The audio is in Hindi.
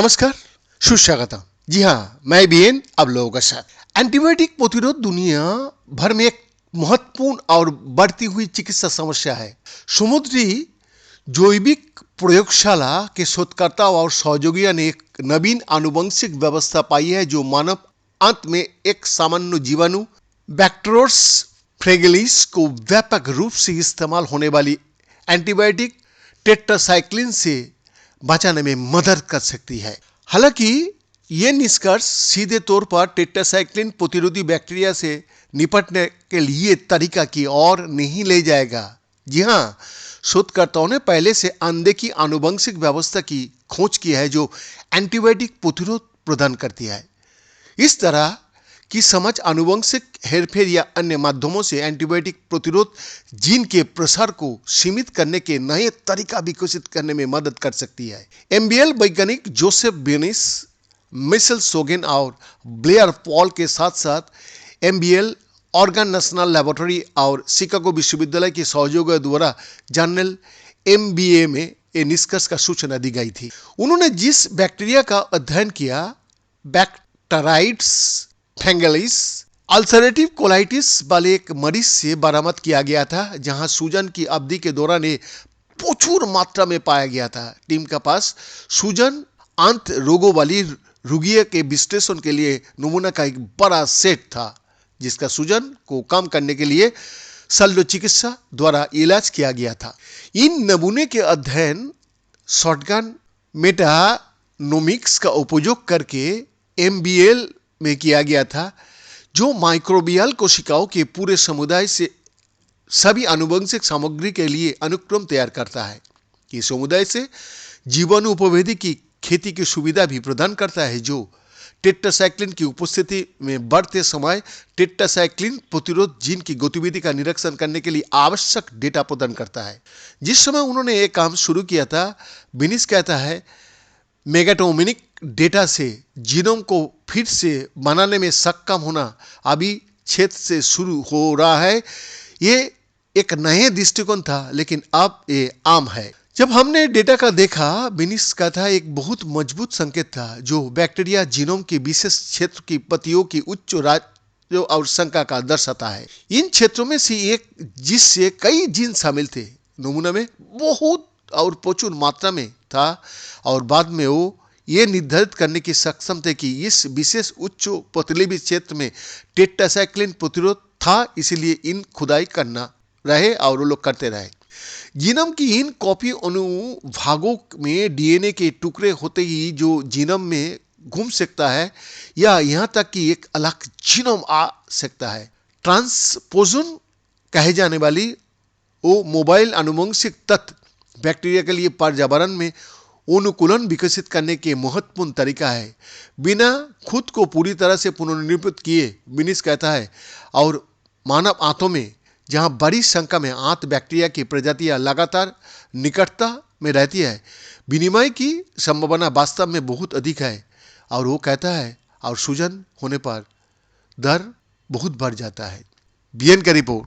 नमस्कार, सुस्वागतम। जी हाँ, मैं बीएन आप लोगों का साथ। एंटीबायोटिक प्रतिरोध दुनिया भर में एक महत्वपूर्ण और बढ़ती हुई चिकित्सा समस्या है। समुद्री जैविक प्रयोगशाला के शोधकर्ता और सहयोगियों ने एक नवीन आनुवंशिक व्यवस्था पाई है जो मानव अंत में एक सामान्य जीवाणु बैक्टीरियोस फ्रेगिलिस को व्यापक रूप से इस्तेमाल होने वाली एंटीबायोटिक टेट्रासाइक्लिन से बचाने में मदद कर सकती है। हालांकि ये निष्कर्ष सीधे तौर पर टेट्रासाइक्लिन प्रतिरोधी बैक्टीरिया से निपटने के लिए तरीका की ओर नहीं ले जाएगा। जी हाँ, शोधकर्ताओं ने पहले से अनदेखी आनुवंशिक व्यवस्था की खोज की है जो एंटीबायोटिक प्रतिरोध प्रदान करती है। इस तरह की समझ आनुवंशिक हेरफेर या अन्य माध्यमों से एंटीबायोटिक प्रतिरोध जीन के प्रसार को सीमित करने के नए तरीका विकसित करने में मदद कर सकती है। एमबीएल वैज्ञानिक जोसेफ बेनिस, मिशेल सोगेन और ब्लेयर पॉल के साथ साथ एमबीएल ऑर्गन नेशनल लेबोरेटरी और शिकागो विश्वविद्यालय के सहयोगियों द्वारा जर्नल एमबीए में ये निष्कर्ष का सूचना दी गई थी। उन्होंने जिस बैक्टीरिया का अध्ययन किया, बैक्टीराइड्स फैंगेलिस अल्सरेटिव कोलाइटिस वाले एक मरीज से बरामद किया गया था, जहां सूजन की अवधि के दौरान प्रचुर मात्रा में पाया गया था। टीम के पास सूजन आंत रोगों वाली रोगियों के विश्लेषण के लिए नमूना का एक बड़ा सेट था, जिसका सूजन को कम करने के लिए शल्य चिकित्सा द्वारा इलाज किया गया था। इन नमूने के अध्ययन शॉटगन मेटानोमिक्स का उपयोग करके एमबीएल में किया गया था, जो माइक्रोबियल कोशिकाओं के पूरे समुदाय से सभी आनुवंशिक सामग्री के लिए अनुक्रम तैयार करता है। कि समुदाय से जीवाणु उपभेदी की खेती की सुविधा भी प्रदान करता है, जो टेट्रासाइक्लिन की उपस्थिति में बढ़ते समय टेट्रासाइक्लिन प्रतिरोध जीन की गतिविधि का निरीक्षण करने के लिए आवश्यक डेटा प्रदान करता है। जिस समय उन्होंने ये काम शुरू किया था, बेनिस कहता है, मेटानोमिक डेटा से जीनोम को फिर से बनाने में सक्षम होना अभी क्षेत्र से शुरू हो रहा है। ये एक नए दृष्टिकोण था, लेकिन अब ये आम है। जब हमने डेटा का देखा, बेनिस का था एक बहुत मजबूत संकेत था जो बैक्टीरिया जीनोम के विशेष क्षेत्र की पतियों की उच्च राज्य और संख्या का दर्शाता है। इन क्षेत्रों में से एक जिससे कई जीन शामिल थे, नमूना में बहुत और प्रचुर मात्रा में था, और बाद में वो ये निर्धारित करने की सक्षम थे कि इस विशेष उच्च पतलेबी क्षेत्र में टेट्रासाइक्लिन प्रतिरोध था, इसलिए इन खुदाई करना रहे और वो लोग करते रहे। जीनोम की इन कॉपी अनुभागों में डीएनए के टुकड़े होते ही जो जीनोम में घूम सकता है, या यहाँ तक कि एक अलग जीनोम आ सकता है। ट्रांसपोजन कहे जाने वाली वो मोबाइल आनुवंशिक तत्व बैक्टीरिया के लिए पर्यावरण में अनुकूलन विकसित करने के महत्वपूर्ण तरीका है, बिना खुद को पूरी तरह से पुनर्निर्मित किए। बेनिस कहता है, और मानव आंतों में जहां बड़ी संख्या में आंत बैक्टीरिया की प्रजातियां लगातार निकटता में रहती है, विनिमय की संभावना वास्तव में बहुत अधिक है। और वो कहता है, और सूजन होने पर दर बहुत बढ़ जाता है। बीएन का रिपोर्ट।